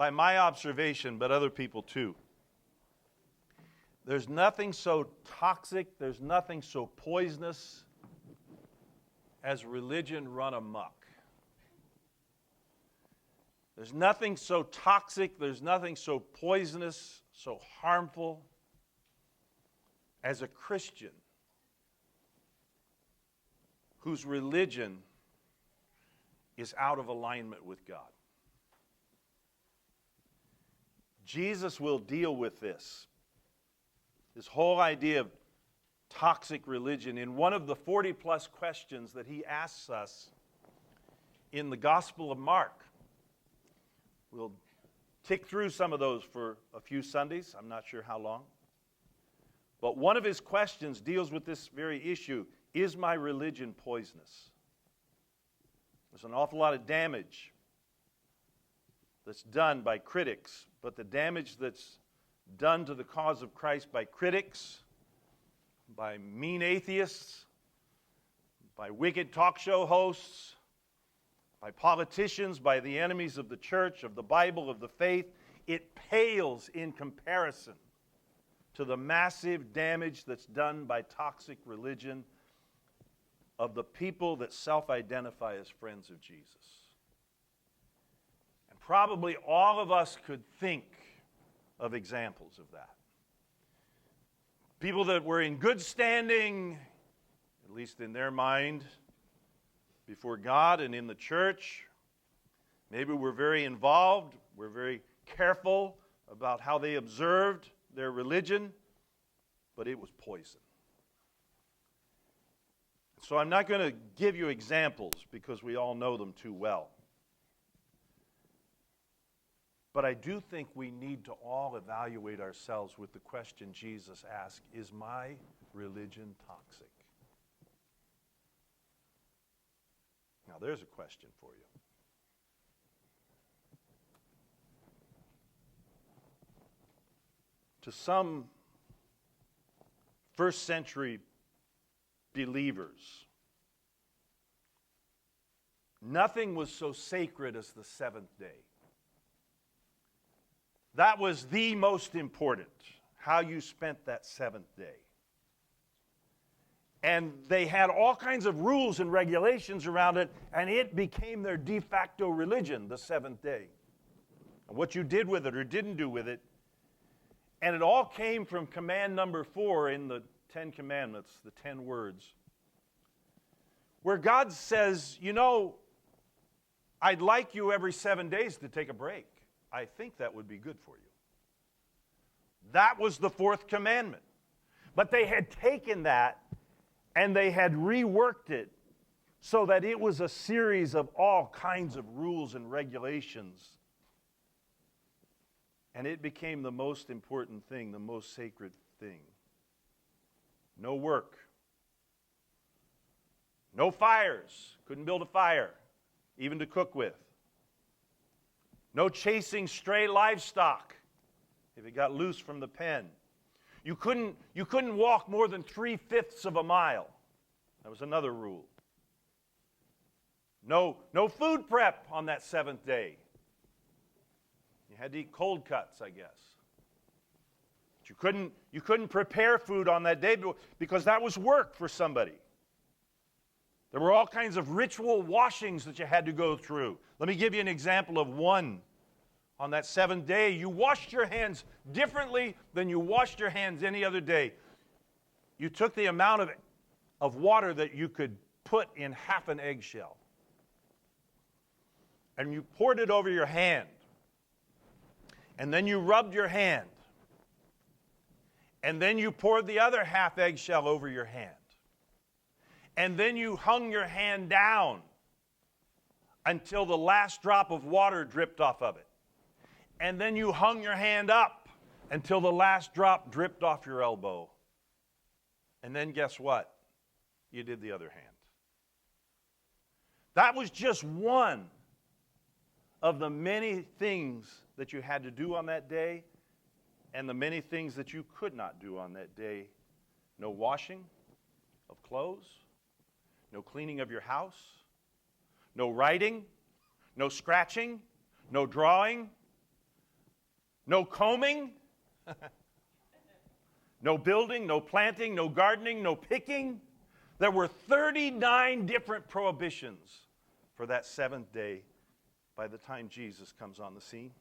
by my observation, but other people too, there's nothing so toxic, there's nothing so poisonous as religion run amok. There's nothing so toxic, there's nothing so poisonous, so harmful as a Christian whose religion is out of alignment with God. Jesus will deal with this whole idea of toxic religion in one of the 40-plus questions that he asks us in the Gospel of Mark. We'll tick through some of those for a few Sundays. I'm not sure how long. But one of his questions deals with this very issue. Is my religion poisonous? There's an awful lot of damage that's done by critics, but the damage that's done to the cause of Christ by critics, by mean atheists, by wicked talk show hosts, by politicians, by the enemies of the church, of the Bible, of the faith, it pales in comparison to the massive damage that's done by toxic religion of the people that self-identify as friends of Jesus. And probably all of us could think of examples of that. People that were in good standing, at least in their mind, before God and in the church. Maybe we're very involved, we're very careful about how they observed their religion, but it was poison. So I'm not going to give you examples because we all know them too well. But I do think we need to all evaluate ourselves with the question Jesus asked, is my religion toxic? Now there's a question for you. To some first century believers, nothing was so sacred as the seventh day. That was the most important, how you spent that seventh day. And they had all kinds of rules and regulations around it, and it became their de facto religion, the seventh day. And what you did with it or didn't do with it. And it all came from command number 4 in the 10 Commandments, the 10 words, where God says, you know, I'd like you every 7 days to take a break. I think that would be good for you. That was the 4th commandment. But they had taken that and they had reworked it so that it was a series of all kinds of rules and regulations. And it became the most important thing, the most sacred thing. No work. No fires. Couldn't build a fire, even to cook with. No chasing stray livestock if it got loose from the pen. You couldn't walk more than 3/5 of a mile. That was another rule. No food prep on that 7th day. You had to eat cold cuts, I guess. But you couldn't prepare food on that day because that was work for somebody. There were all kinds of ritual washings that you had to go through. Let me give you an example of one. On that 7th day, you washed your hands differently than you washed your hands any other day. You took the amount of water that you could put in half an eggshell, and you poured it over your hand. And then you rubbed your hand. And then you poured the other half eggshell over your hand. And then you hung your hand down until the last drop of water dripped off of it. And then you hung your hand up until the last drop dripped off your elbow. And then guess what? You did the other hand. That was just one of the many things that you had to do on that day and the many things that you could not do on that day. No washing of clothes, no cleaning of your house, no writing, no scratching, no drawing, no combing, no building, no planting, no gardening, no picking. There were 39 different prohibitions for that seventh day by the time Jesus comes on the scene.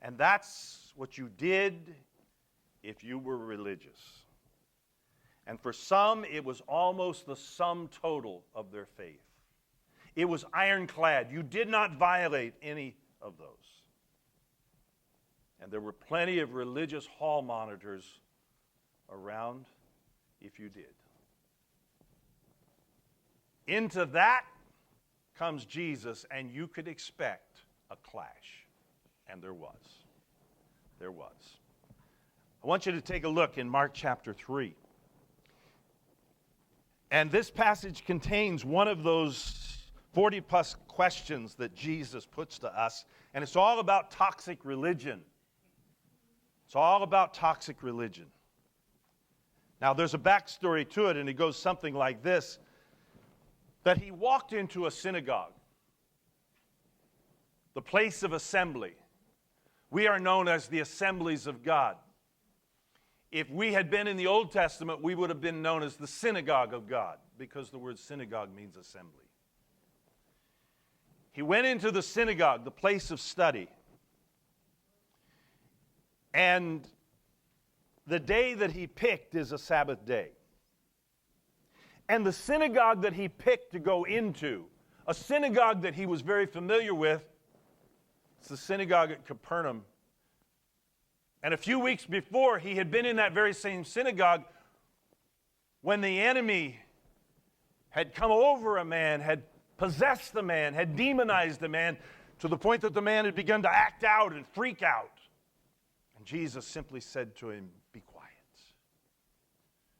And that's what you did if you were religious. And for some, it was almost the sum total of their faith. It was ironclad. You did not violate any of those. And there were plenty of religious hall monitors around if you did. Into that comes Jesus, and you could expect a clash. And there was. There was. I want you to take a look in Mark chapter 3. And this passage contains one of those 40-plus questions that Jesus puts to us. And it's all about toxic religion. It's all about toxic religion. Now, there's a backstory to it, and it goes something like this. That he walked into a synagogue, the place of assembly. We are known as the assemblies of God. If we had been in the Old Testament, we would have been known as the synagogue of God, because the word synagogue means assembly. He went into the synagogue, the place of study. And the day that he picked is a Sabbath day. And the synagogue that he picked to go into, a synagogue that he was very familiar with, it's the synagogue at Capernaum. And a few weeks before, he had been in that very same synagogue when the enemy had come over a man, had possessed the man, had demonized the man, to the point that the man had begun to act out and freak out. And Jesus simply said to him, "Be quiet."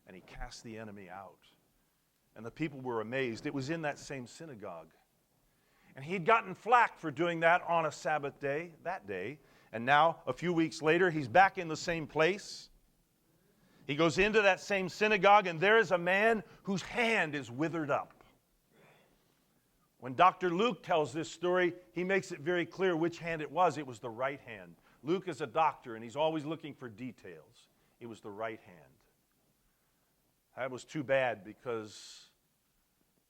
And he cast the enemy out. And the people were amazed. It was in that same synagogue. And he'd gotten flack for doing that on a Sabbath day, that day. And now, a few weeks later, he's back in the same place. He goes into that same synagogue, and there is a man whose hand is withered up. When Dr. Luke tells this story, he makes it very clear which hand it was. It was the right hand. Luke is a doctor, and he's always looking for details. It was the right hand. That was too bad, because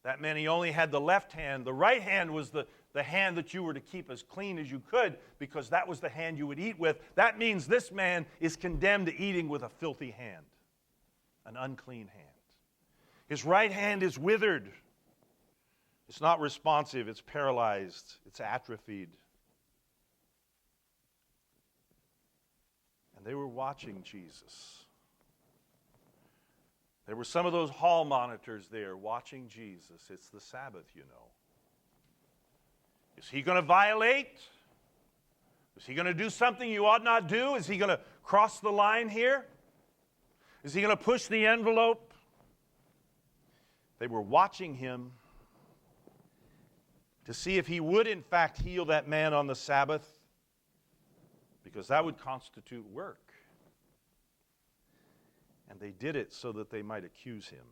that meant he only had the left hand. The right hand was the hand that you were to keep as clean as you could, because that was the hand you would eat with. That means this man is condemned to eating with a filthy hand, an unclean hand. His right hand is withered. It's not responsive. It's paralyzed. It's atrophied. And they were watching Jesus. There were some of those hall monitors there watching Jesus. It's the Sabbath, you know. Is he going to violate? Is he going to do something you ought not do? Is he going to cross the line here? Is he going to push the envelope? They were watching him to see if he would in fact heal that man on the Sabbath, because that would constitute work. And they did it so that they might accuse him.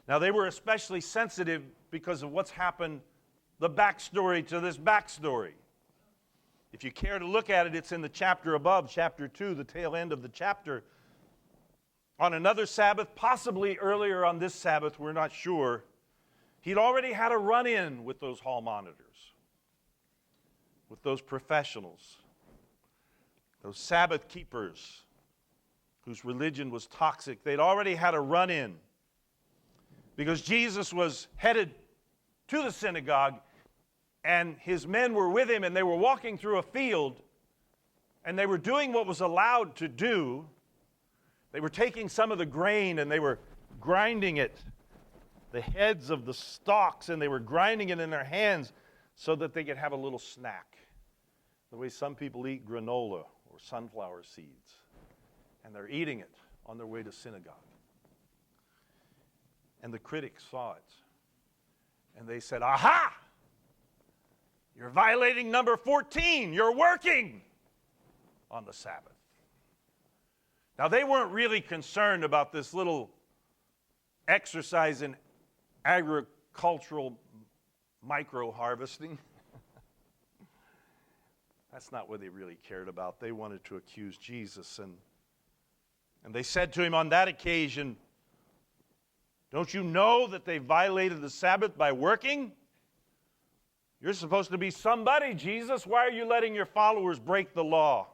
Now, they were especially sensitive because of what's happened, the backstory to this backstory. If you care to look at it, it's in the chapter above, chapter 2, the tail end of the chapter. On another Sabbath, possibly earlier on this Sabbath, we're not sure, he'd already had a run-in with those hall monitors, with those professionals, those Sabbath keepers, whose religion was toxic. They'd already had a run-in because Jesus was headed to the synagogue, and his men were with him, and they were walking through a field, and they were doing what was allowed to do. They were taking some of the grain, and they were grinding it, the heads of the stalks, and they were grinding it in their hands so that they could have a little snack, the way some people eat granola or sunflower seeds. And they're eating it on their way to synagogue. And the critics saw it. And they said, "Aha! You're violating number 14. You're working on the Sabbath." Now, they weren't really concerned about this little exercise in agricultural micro-harvesting. That's not what they really cared about. They wanted to accuse Jesus. And they said to him on that occasion, don't you know that they violated the Sabbath by working? You're supposed to be somebody, Jesus. Why are you letting your followers break the law,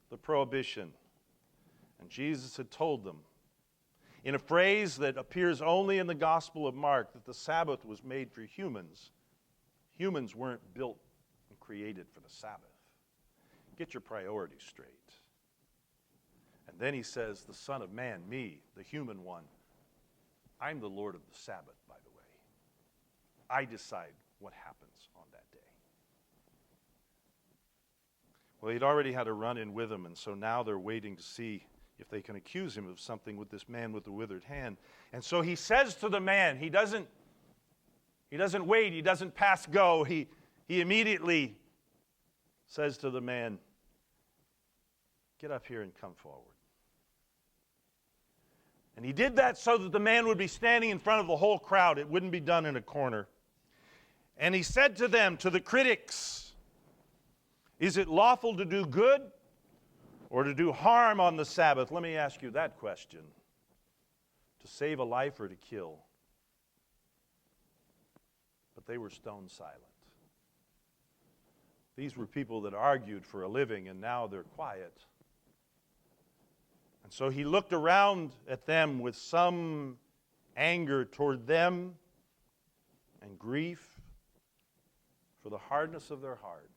the prohibition? And Jesus had told them, in a phrase that appears only in the Gospel of Mark, that the Sabbath was made for humans. Humans weren't built and created for the Sabbath. Get your priorities straight. And then he says, the Son of Man, me, the human one, I'm the Lord of the Sabbath, by the way. I decide what happens on that day. Well, he'd already had a run-in with him, and so now they're waiting to see if they can accuse him of something with this man with the withered hand. And so he says to the man, he doesn't wait, he doesn't pass go. He immediately says to the man, get up here and come forward. And he did that so that the man would be standing in front of the whole crowd. It wouldn't be done in a corner. And he said to them, to the critics, is it lawful to do good or to do harm on the Sabbath? Let me ask you that question. To save a life or to kill? But they were stone silent. These were people that argued for a living, and now they're quiet. And so he looked around at them with some anger toward them and grief for the hardness of their heart.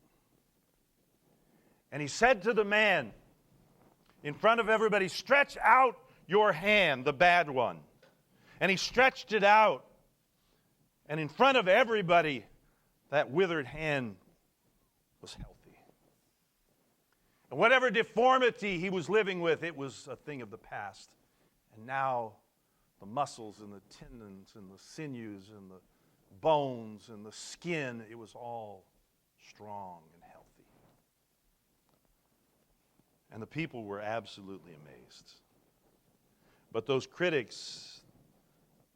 And he said to the man in front of everybody, stretch out your hand, the bad one. And he stretched it out. And in front of everybody, that withered hand was healthy. And whatever deformity he was living with, it was a thing of the past. And now the muscles and the tendons and the sinews and the bones and the skin, it was all strong and healthy. And the people were absolutely amazed. But those critics,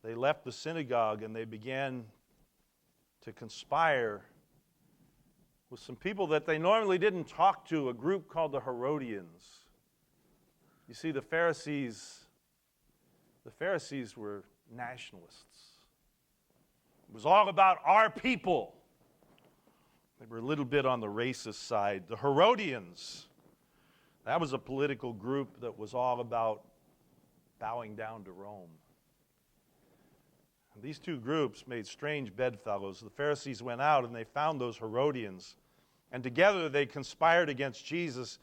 they left the synagogue and they began to conspire with some people that they normally didn't talk to, a group called the Herodians. You see, the Pharisees were nationalists. It was all about our people. They were a little bit on the racist side. The Herodians, that was a political group that was all about bowing down to Rome. And these two groups made strange bedfellows. The Pharisees went out and they found those Herodians. And together they conspired against Jesus.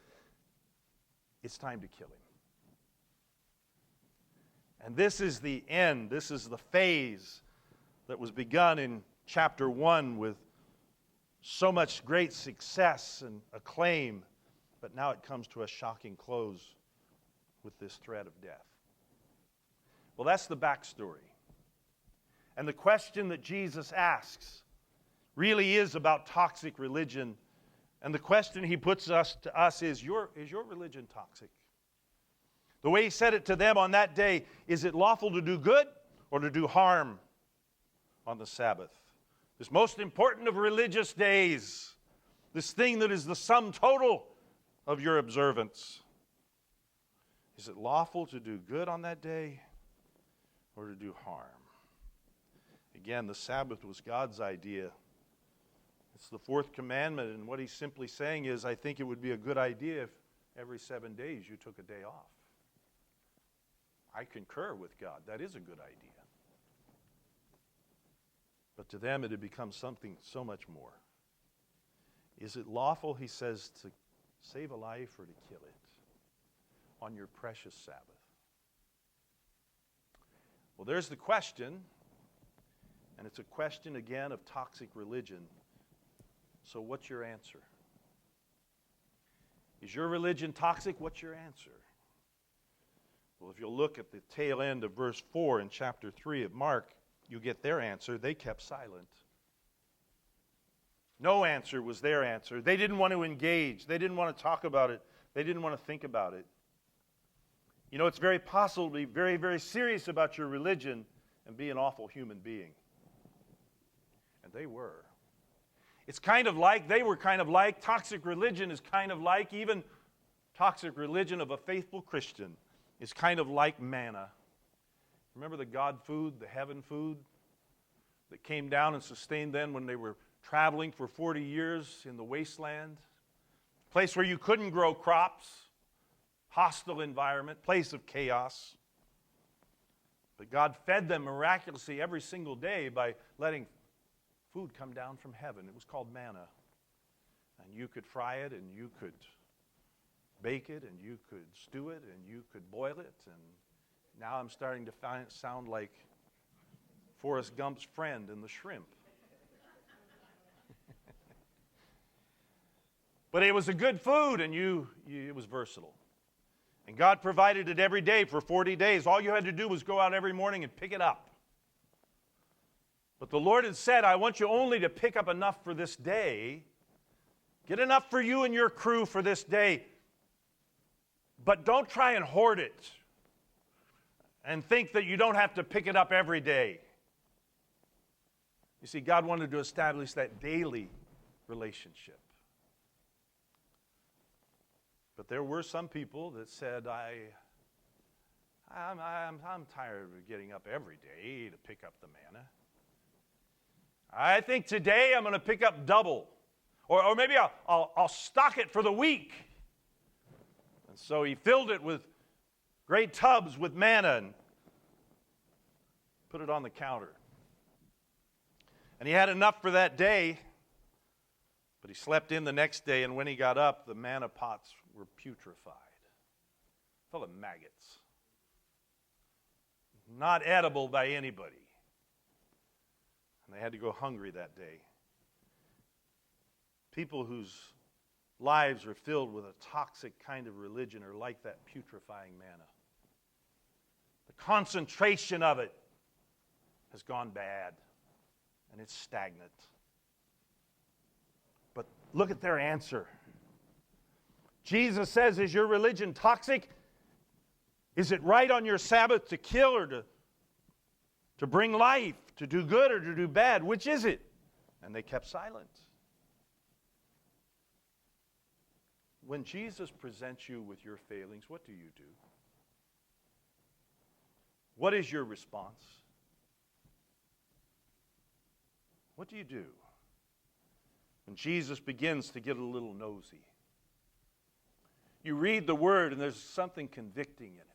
It's time to kill him. And this is the end. This is the phase that was begun in chapter 1 with so much great success and acclaim. But now it comes to a shocking close with this threat of death. Well, that's the backstory. And the question that Jesus asks really is about toxic religion. And the question he puts to us is your religion toxic? The way he said it to them on that day, is it lawful to do good or to do harm on the Sabbath? This most important of religious days, this thing that is the sum total of your observance. Is it lawful to do good on that day or to do harm? Again, the Sabbath was God's idea. It's the fourth commandment, and what he's simply saying is, I think it would be a good idea if every 7 days you took a day off. I concur with God. That is a good idea. But to them it had become something so much more. Is it lawful, he says, to save a life or to kill it on your precious Sabbath? Well, there's the question, and it's a question again of toxic religion. So what's your answer? Is your religion toxic? What's your answer? Well, if you'll look at the tail end of verse 4 in chapter 3 of Mark, you get their answer. They kept silent. No answer was their answer. They didn't want to engage. They didn't want to talk about it. They didn't want to think about it. You know, it's very possible to be very, very serious about your religion and be an awful human being. And they were. It's kind of like, they were kind of like, toxic religion is kind of like, even toxic religion of a faithful Christian is kind of like manna. Remember the God food, the heaven food that came down and sustained them when they were traveling for 40 years in the wasteland? Place where you couldn't grow crops, hostile environment, place of chaos. But God fed them miraculously every single day by letting food come down from heaven. It was called manna. And you could fry it, and you could bake it, and you could stew it, and you could boil it. And now I'm starting to sound like Forrest Gump's friend in The Shrimp. But it was a good food, and it was versatile. And God provided it every day for 40 days. All you had to do was go out every morning and pick it up. But the Lord had said, I want you only to pick up enough for this day. Get enough for you and your crew for this day. But don't try and hoard it and think that you don't have to pick it up every day. You see, God wanted to establish that daily relationship. But there were some people that said, I'm tired of getting up every day to pick up the manna. I think today I'm going to pick up double. Or maybe I'll stock it for the week. And so he filled it with great tubs with manna and put it on the counter. And he had enough for that day, but he slept in the next day, and when he got up, the manna pots were putrefied, full of maggots, not edible by anybody. And they had to go hungry that day. People whose lives are filled with a toxic kind of religion are like that putrefying manna. The concentration of it has gone bad, and it's stagnant. But look at their answer. Jesus says, is your religion toxic? Is it right on your Sabbath to kill or to bring life, to do good or to do bad? Which is it? And they kept silent. When Jesus presents you with your failings, what do you do? What is your response? What do you do when Jesus begins to get a little nosy? You read the Word and there's something convicting in it.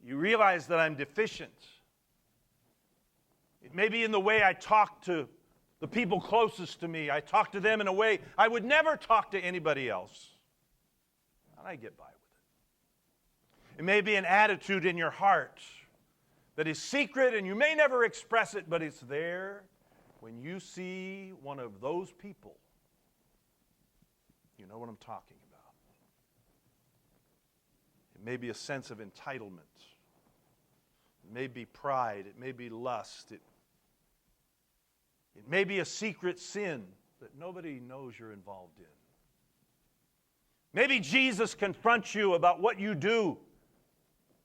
You realize that I'm deficient. It may be in the way I talk to the people closest to me. I talk to them in a way I would never talk to anybody else. And I get by with it. It may be an attitude in your heart that is secret and you may never express it, but it's there when you see one of those people. You know what I'm talking about. It may be a sense of entitlement. It may be pride. It may be lust. It may be a secret sin that nobody knows you're involved in. Maybe Jesus confronts you about what you do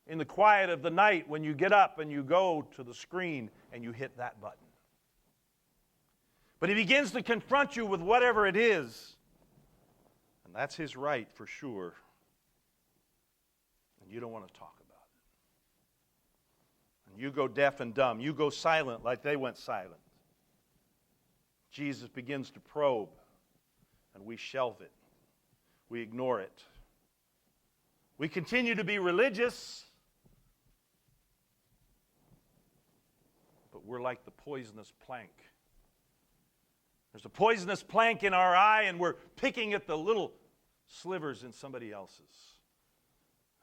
in the quiet of the night when you get up and you go to the screen and you hit that button. But he begins to confront you with whatever it is. And that's his right for sure. And you don't want to talk about it. And you go deaf and dumb. You go silent like they went silent. Jesus begins to probe, and we shelve it. We ignore it. We continue to be religious, but we're like the poisonous plank. There's a poisonous plank in our eye, and we're picking at the little slivers in somebody else's.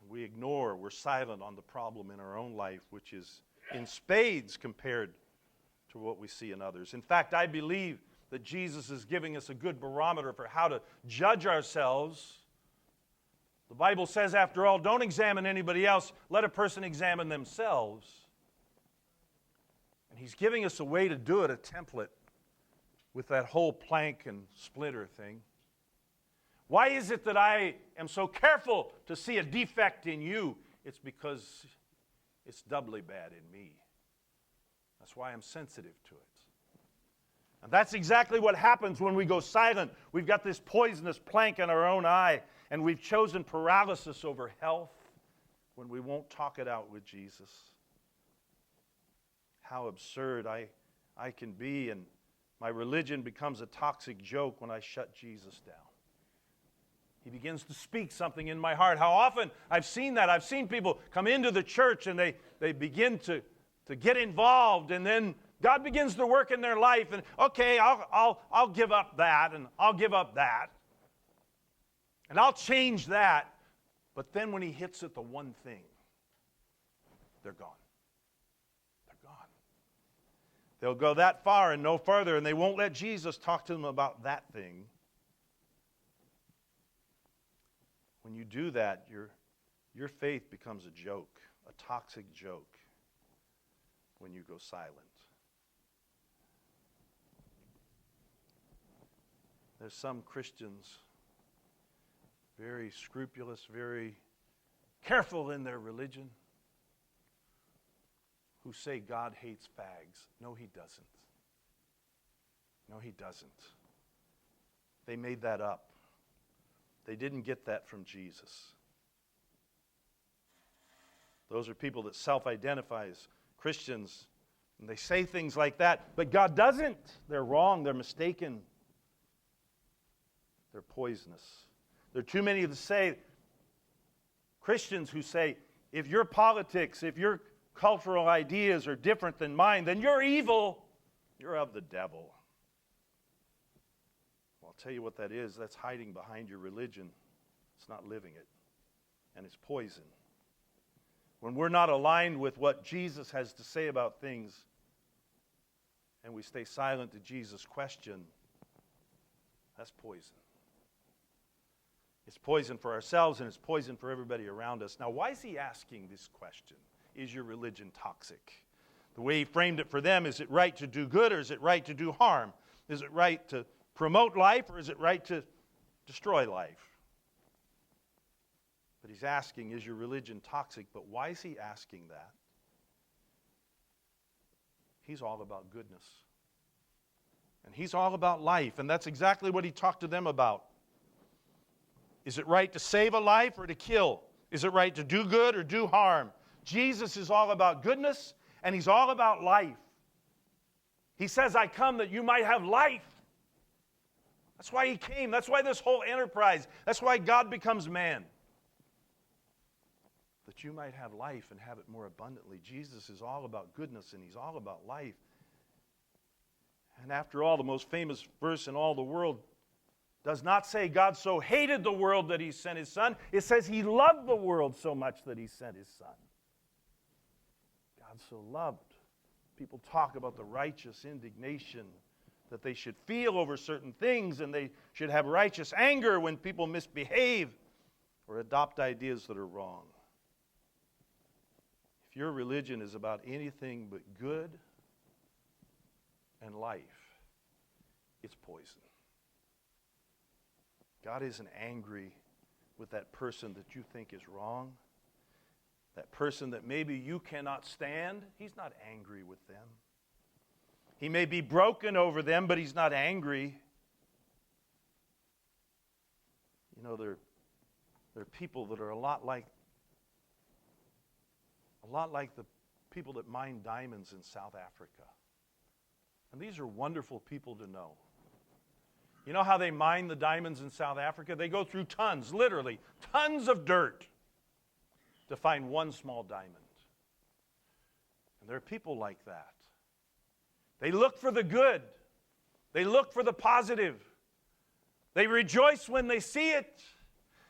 And we ignore, we're silent on the problem in our own life, which is in spades compared to what we see in others. In fact, I believe that Jesus is giving us a good barometer for how to judge ourselves. The Bible says, after all, don't examine anybody else. Let a person examine themselves. And he's giving us a way to do it, a template, with that whole plank and splinter thing. Why is it that I am so careful to see a defect in you? It's because it's doubly bad in me. That's why I'm sensitive to it. And that's exactly what happens when we go silent. We've got this poisonous plank in our own eye, and we've chosen paralysis over health when we won't talk it out with Jesus. How absurd I can be, and my religion becomes a toxic joke when I shut Jesus down. He begins to speak something in my heart. How often I've seen that. I've seen people come into the church and they begin to get involved, and then God begins to work in their life, and okay, I'll give up that, and I'll give up that, and I'll change that. But then when he hits at the one thing, they're gone. They're gone. They'll go that far and no further, and they won't let Jesus talk to them about that thing. When you do that, your faith becomes a joke, a toxic joke, when you go silent. There's some Christians, very scrupulous, very careful in their religion, who say God hates fags. No, he doesn't. No, he doesn't. They made that up. They didn't get that from Jesus. Those are people that self-identify as Christians, and they say things like that, but God doesn't. They're wrong. They're mistaken. They're poisonous. There are too many to say, Christians who say, if your politics, if your cultural ideas are different than mine, then you're evil. You're of the devil. Well, I'll tell you what that is. That's hiding behind your religion. It's not living it. And it's poison. When we're not aligned with what Jesus has to say about things, and we stay silent to Jesus' question, that's poison. It's poison for ourselves, and it's poison for everybody around us. Now, why is he asking this question? Is your religion toxic? The way he framed it for them, is it right to do good, or is it right to do harm? Is it right to promote life, or is it right to destroy life? But he's asking, is your religion toxic? But why is he asking that? He's all about goodness. And he's all about life, and that's exactly what he talked to them about. Is it right to save a life or to kill? Is it right to do good or do harm? Jesus is all about goodness, and he's all about life. He says, I come that you might have life. That's why he came. That's why this whole enterprise, that's why God becomes man. That you might have life and have it more abundantly. Jesus is all about goodness, and he's all about life. And after all, the most famous verse in all the world does not say God so hated the world that he sent his son. It says he loved the world so much that he sent his son. God so loved. People talk about the righteous indignation that they should feel over certain things, and they should have righteous anger when people misbehave or adopt ideas that are wrong. If your religion is about anything but good and life, it's poison. God isn't angry with that person that you think is wrong. That person that maybe you cannot stand, he's not angry with them. He may be broken over them, but he's not angry. You know, there are people that are a lot like the people that mine diamonds in South Africa. And these are wonderful people to know. You know how they mine the diamonds in South Africa? They go through tons, literally, tons of dirt to find one small diamond. And there are people like that. They look for the good. They look for the positive. They rejoice when they see it.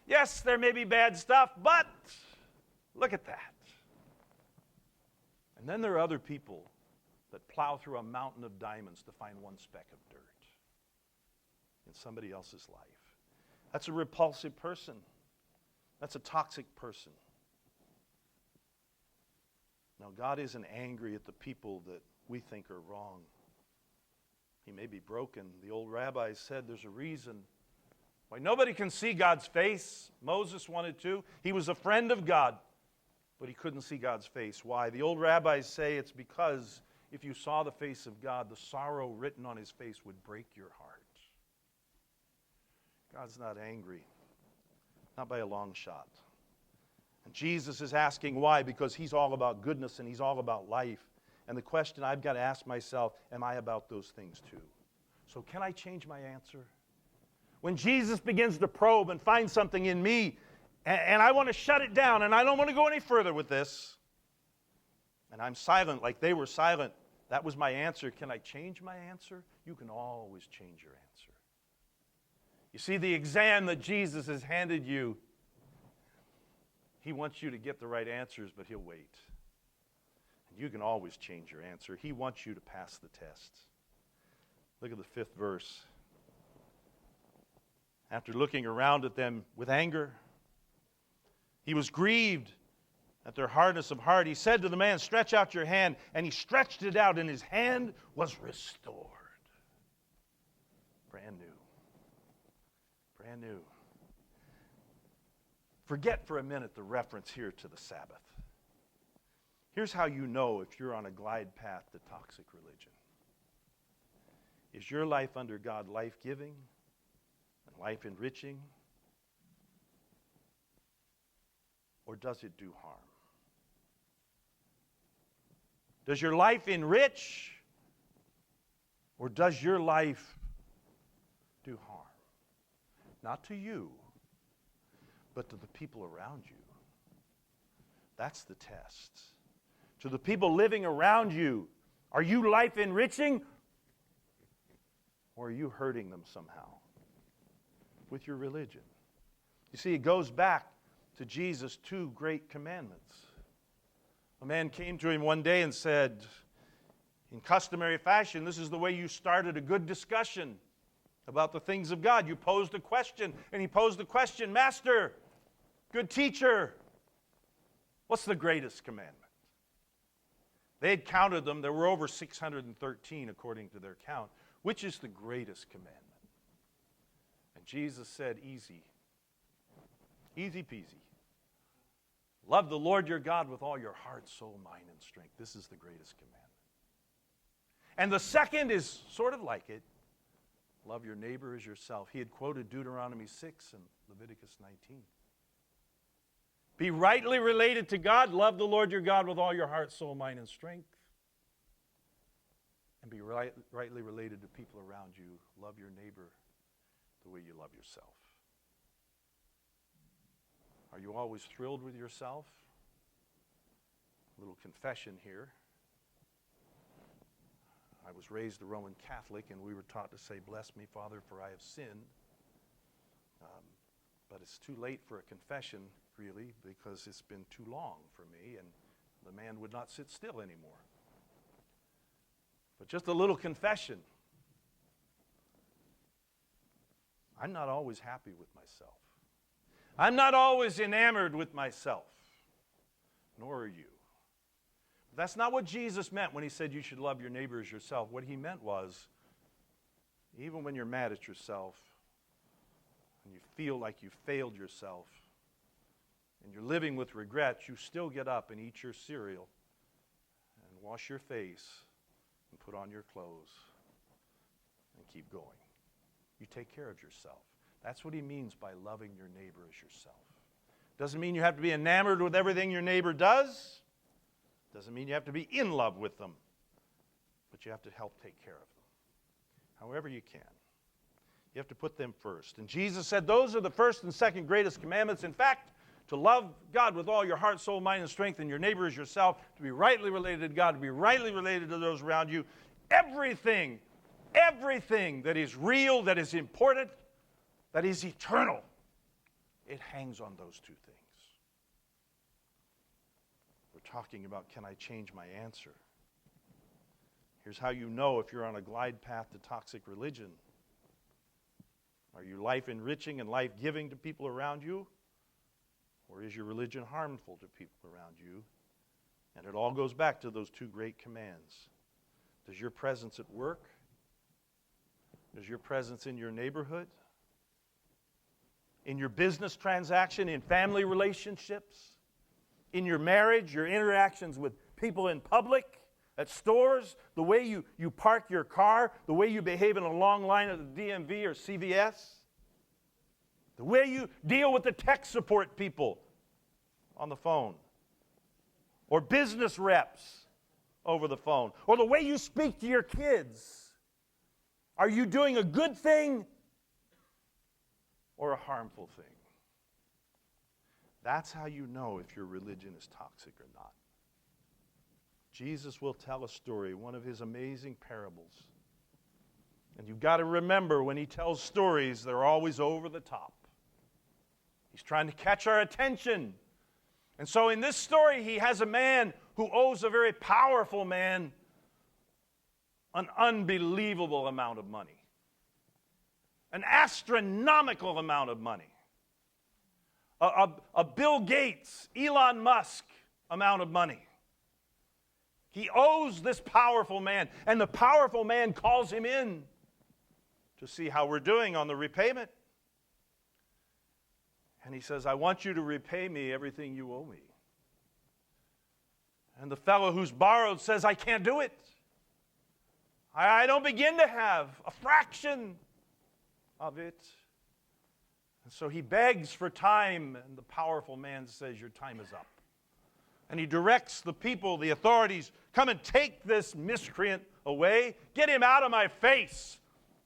Yes, there may be bad stuff, but look at that. And then there are other people that plow through a mountain of diamonds to find one speck of dirt in somebody else's life. That's a repulsive person. That's a toxic person. Now, God isn't angry at the people that we think are wrong. He may be broken. The old rabbis said there's a reason why nobody can see God's face. Moses wanted to. He was a friend of God, but he couldn't see God's face. Why? The old rabbis say it's because if you saw the face of God, the sorrow written on his face would break your heart. God's not angry, not by a long shot. And Jesus is asking why, because he's all about goodness and he's all about life. And the question I've got to ask myself, am I about those things too? So can I change my answer? When Jesus begins to probe and find something in me, and I want to shut it down, and I don't want to go any further with this, and I'm silent like they were silent, that was my answer. Can I change my answer? You can always change your answer. You see, the exam that Jesus has handed you, he wants you to get the right answers, but he'll wait. And you can always change your answer. He wants you to pass the test. Look at the 5th verse. After looking around at them with anger, he was grieved at their hardness of heart. He said to the man, "Stretch out your hand." And he stretched it out, and his hand was restored. Brand new. Brand new. Forget for a minute the reference here to the Sabbath. Here's how you know if you're on a glide path to toxic religion. Is your life under God life-giving and life-enriching? Or does it do harm? Does your life enrich? Or does your life do harm? Not to you, but to the people around you. That's the test. To the people living around you, are you life enriching? Or are you hurting them somehow with your religion? You see, it goes back to Jesus' 2 great commandments. A man came to him one day and said, in customary fashion, this is the way you started a good discussion about the things of God. You posed a question, and he posed the question, "Master, good teacher, what's the greatest commandment?" They had counted them. There were over 613 according to their count. Which is the greatest commandment? And Jesus said, easy. Easy peasy. Love the Lord your God with all your heart, soul, mind, and strength. This is the greatest commandment. And the second is sort of like it. Love your neighbor as yourself. He had quoted Deuteronomy 6 and Leviticus 19. Be rightly related to God. Love the Lord your God with all your heart, soul, mind, and strength. And be rightly related to people around you. Love your neighbor the way you love yourself. Are you always thrilled with yourself? A little confession here. I was raised a Roman Catholic, and we were taught to say, "Bless me, Father, for I have sinned." But it's too late for a confession, really, because it's been too long for me, and the man would not sit still anymore. But just a little confession. I'm not always happy with myself. I'm not always enamored with myself, nor are you. But that's not what Jesus meant when he said you should love your neighbor as yourself. What he meant was, even when you're mad at yourself, and you feel like you failed yourself, and you're living with regret, you still get up and eat your cereal, and wash your face, and put on your clothes, and keep going. You take care of yourself. That's what he means by loving your neighbor as yourself. Doesn't mean you have to be enamored with everything your neighbor does. Doesn't mean you have to be in love with them. But you have to help take care of them. However you can. You have to put them first. And Jesus said those are the first and second greatest commandments. In fact, to love God with all your heart, soul, mind, and strength, and your neighbor as yourself, to be rightly related to God, to be rightly related to those around you. Everything that is real, that is important, that is eternal, it hangs on those two things. We're talking about, can I change my answer? Here's how you know if you're on a glide path to toxic religion. Are you life-enriching and life-giving to people around you? Or is your religion harmful to people around you? And it all goes back to those 2 great commands. Does your presence at work? Does your presence in your neighborhood? In your business transaction, in family relationships, in your marriage, your interactions with people in public, at stores, the way you park your car, the way you behave in a long line at the DMV or CVS, the way you deal with the tech support people on the phone, or business reps over the phone, or the way you speak to your kids. Are you doing a good thing or a harmful thing? That's how you know if your religion is toxic or not. Jesus will tell a story, one of his amazing parables. And you've got to remember, when he tells stories, they're always over the top. He's trying to catch our attention. And so in this story, he has a man who owes a very powerful man an unbelievable amount of money. An astronomical amount of money. A Bill Gates, Elon Musk amount of money. He owes this powerful man, and the powerful man calls him in to see how we're doing on the repayment. And he says, I want you to repay me everything you owe me. And the fellow who's borrowed says, I can't do it. I don't begin to have a fraction of it. And so he begs for time, and the powerful man says, your time is up. And he directs the people, the authorities, come and take this miscreant away. Get him out of my face.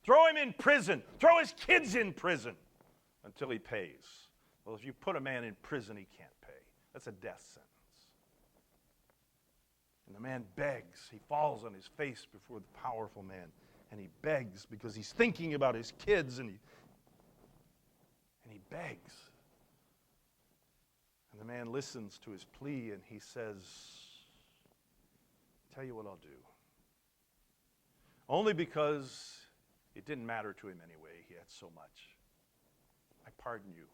Throw him in prison. Throw his kids in prison until he pays. Well, if you put a man in prison, he can't pay. That's a death sentence. And the man begs. He falls on his face before the powerful man. And he begs because he's thinking about his kids, and he begs. And the man listens to his plea, and he says, tell you what I'll do. Only because it didn't matter to him anyway. He had so much. I pardon you.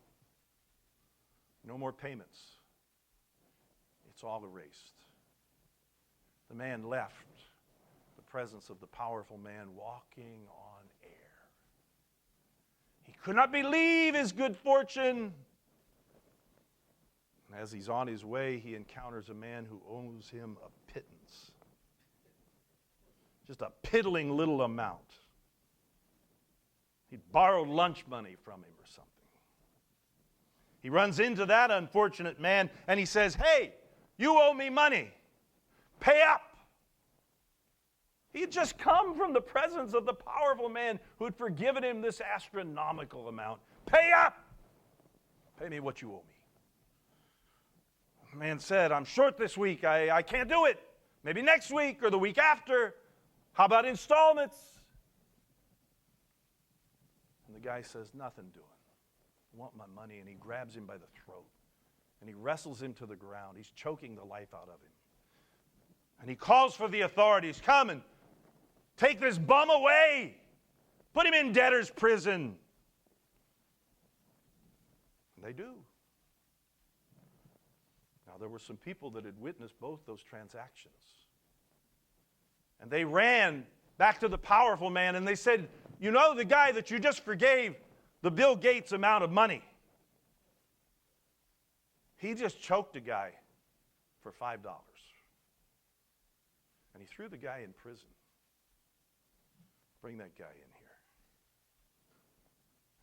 No more payments. It's all erased. The man left the presence of the powerful man walking on air. He could not believe his good fortune. And as he's on his way, he encounters a man who owes him a pittance. Just a piddling little amount. He'd borrowed lunch money from him or something. He runs into that unfortunate man and he says, hey, you owe me money. Pay up. He had just come from the presence of the powerful man who had forgiven him this astronomical amount. Pay up. Pay me what you owe me. The man said, I'm short this week. I can't do it. Maybe next week or the week after. How about installments? And the guy says, nothing doing. I want my money. And he grabs him by the throat. And he wrestles him to the ground. He's choking the life out of him. And he calls for the authorities. Come and take this bum away. Put him in debtor's prison. And they do. Now, there were some people that had witnessed both those transactions. And they ran back to the powerful man and they said, you know the guy that you just forgave the Bill Gates amount of money? He just choked a guy for $5. And he threw the guy in prison. Bring that guy in here.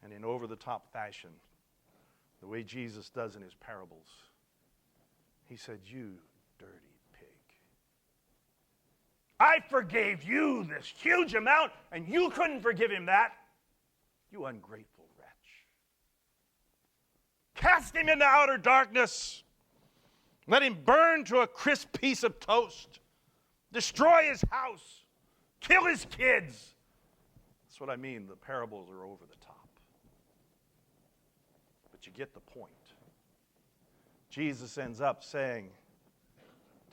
And in over-the-top fashion, the way Jesus does in his parables, he said, you dirty pig. I forgave you this huge amount, and you couldn't forgive him that. You ungrateful wretch. Cast him into outer darkness. Let him burn to a crisp piece of toast. Destroy his house. Kill his kids. That's what I mean. The parables are over the top. But you get the point. Jesus ends up saying,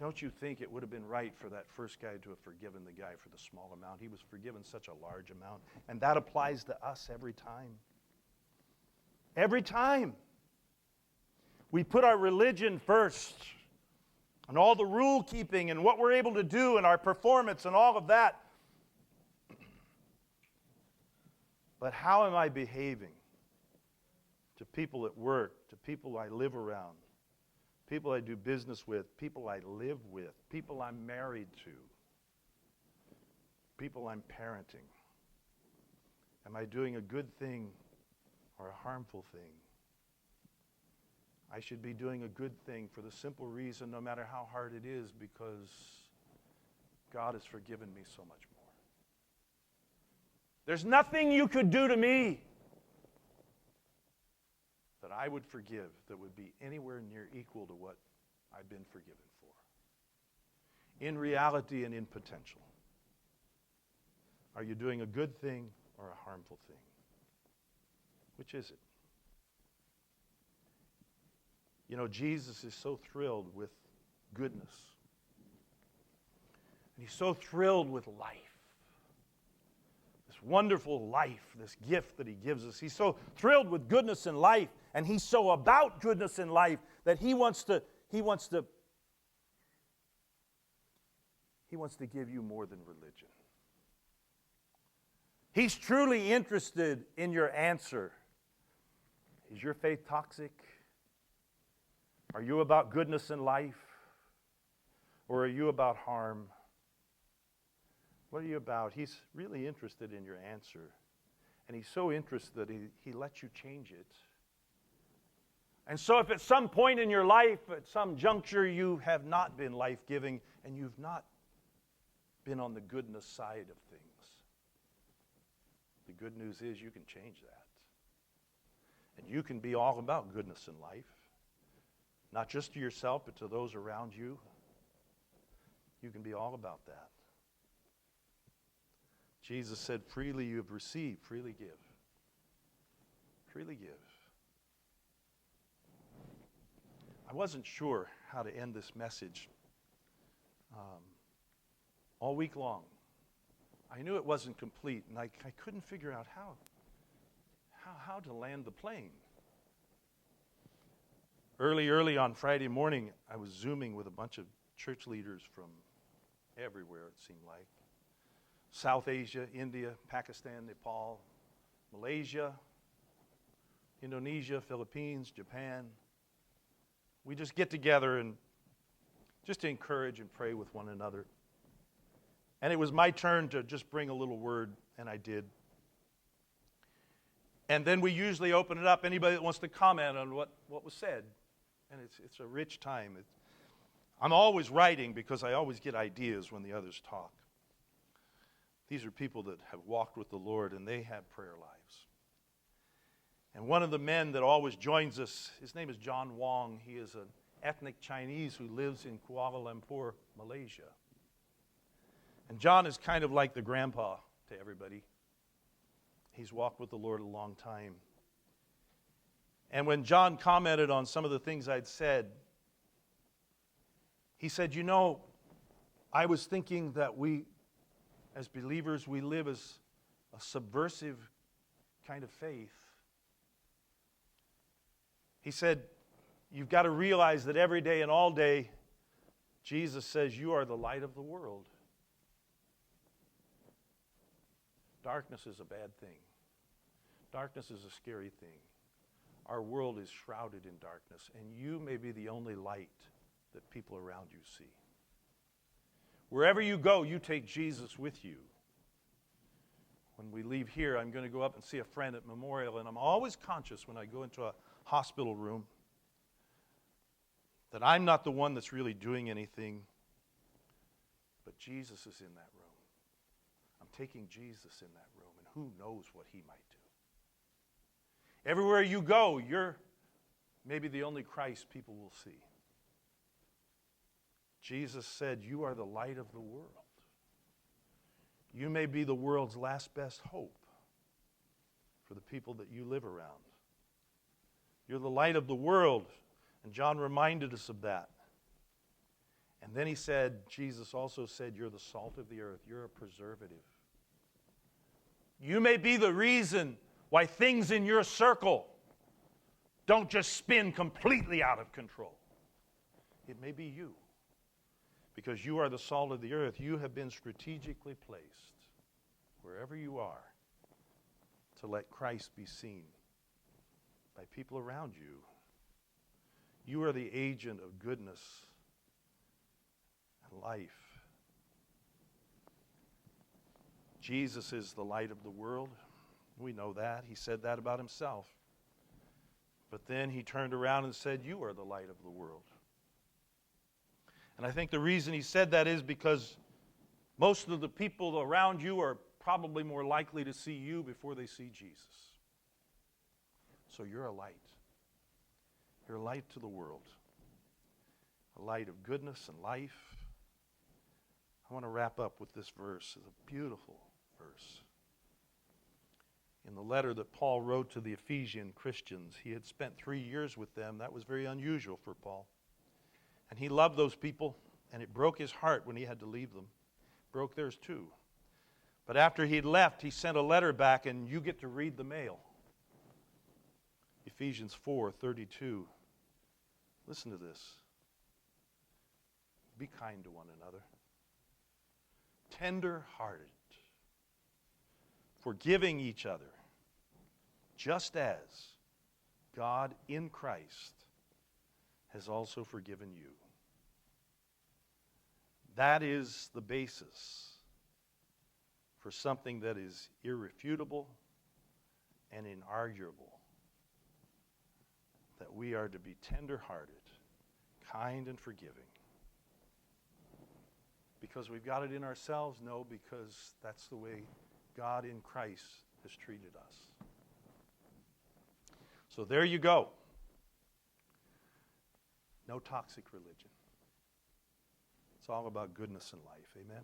don't you think it would have been right for that first guy to have forgiven the guy for the small amount? He was forgiven such a large amount. And that applies to us every time. Every time. We put our religion first. And all the rule keeping and what we're able to do and our performance and all of that. But how am I behaving to people at work, to people I live around, people I do business with, people I live with, people I'm married to? people I'm parenting? Am I doing a good thing or a harmful thing? I should be doing a good thing for the simple reason, no matter how hard it is, because God has forgiven me so much more. There's nothing you could do to me that I would forgive that would be anywhere near equal to what I've been forgiven for. In reality and in potential. Are you doing a good thing or a harmful thing? Which is it? You know, Jesus is so thrilled with goodness. And he's so thrilled with life. This wonderful life, this gift that he gives us. He's so thrilled with goodness in life, and he's so about goodness in life that he wants to give you more than religion. He's truly interested in your answer. Is your faith toxic? Are you about goodness in life? Or are you about harm? What are you about? He's really interested in your answer. And he's so interested that he lets you change it. And so if at some point in your life, at some juncture, you have not been life-giving and you've not been on the goodness side of things, the good news is you can change that. And you can be all about goodness in life. Not just to yourself, but to those around you. You can be all about that. Jesus said, freely you have received, freely give. Freely give. I wasn't sure how to end this message all week long. I knew it wasn't complete, and I couldn't figure out how to land the plane. Early on Friday morning, I was Zooming with a bunch of church leaders from everywhere, it seemed like. South Asia, India, Pakistan, Nepal, Malaysia, Indonesia, Philippines, Japan. We just get together and just to encourage and pray with one another. And it was my turn to just bring a little word, and I did. And then we usually open it up. Anybody that wants to comment on what was said. And it's a rich time. I'm always writing because I always get ideas when the others talk. These are people that have walked with the Lord, and they have prayer lives. And one of the men that always joins us, his name is John Wong. He is an ethnic Chinese who lives in Kuala Lumpur, Malaysia. And John is kind of like the grandpa to everybody. He's walked with the Lord a long time. And when John commented on some of the things I'd said, he said, you know, I was thinking that we, as believers, we live as a subversive kind of faith. He said, you've got to realize that every day and all day, Jesus says, you are the light of the world. Darkness is a bad thing. Darkness is a scary thing. Our world is shrouded in darkness, and you may be the only light that people around you see. Wherever you go, you take Jesus with you. When we leave here, I'm going to go up and see a friend at Memorial, and I'm always conscious when I go into a hospital room that I'm not the one that's really doing anything, but Jesus is in that room. I'm taking Jesus in that room, and who knows what he might do. Everywhere you go, you're maybe the only Christ people will see. Jesus said, you are the light of the world. You may be the world's last best hope for the people that you live around. You're the light of the world, and John reminded us of that. And then he said, Jesus also said, you're the salt of the earth. You're a preservative. You may be the reason why things in your circle don't just spin completely out of control. It may be you. Because you are the salt of the earth. You have been strategically placed wherever you are to let Christ be seen by people around you. You are the agent of goodness and life. Jesus is the light of the world. We know that. He said that about himself. But then he turned around and said, you are the light of the world. And I think the reason he said that is because most of the people around you are probably more likely to see you before they see Jesus. So you're a light. You're a light to the world. A light of goodness and life. I want to wrap up with this verse. It's a beautiful verse. In the letter that Paul wrote to the Ephesian Christians, he had spent 3 years with them. That was very unusual for Paul. And he loved those people, and it broke his heart when he had to leave them. Broke theirs too. But after he'd left, he sent a letter back, and you get to read the mail. Ephesians 4:32. Listen to this. Be kind to one another. Tender-hearted. Forgiving each other, just as God in Christ has also forgiven you. That is the basis for something that is irrefutable and inarguable. That we are to be tender-hearted, kind and forgiving. Because we've got it in ourselves? No, because that's the way God in Christ has treated us. So there you go. No toxic religion. It's all about goodness and life. Amen?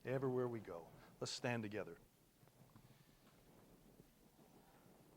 Everywhere we go. Let's stand together.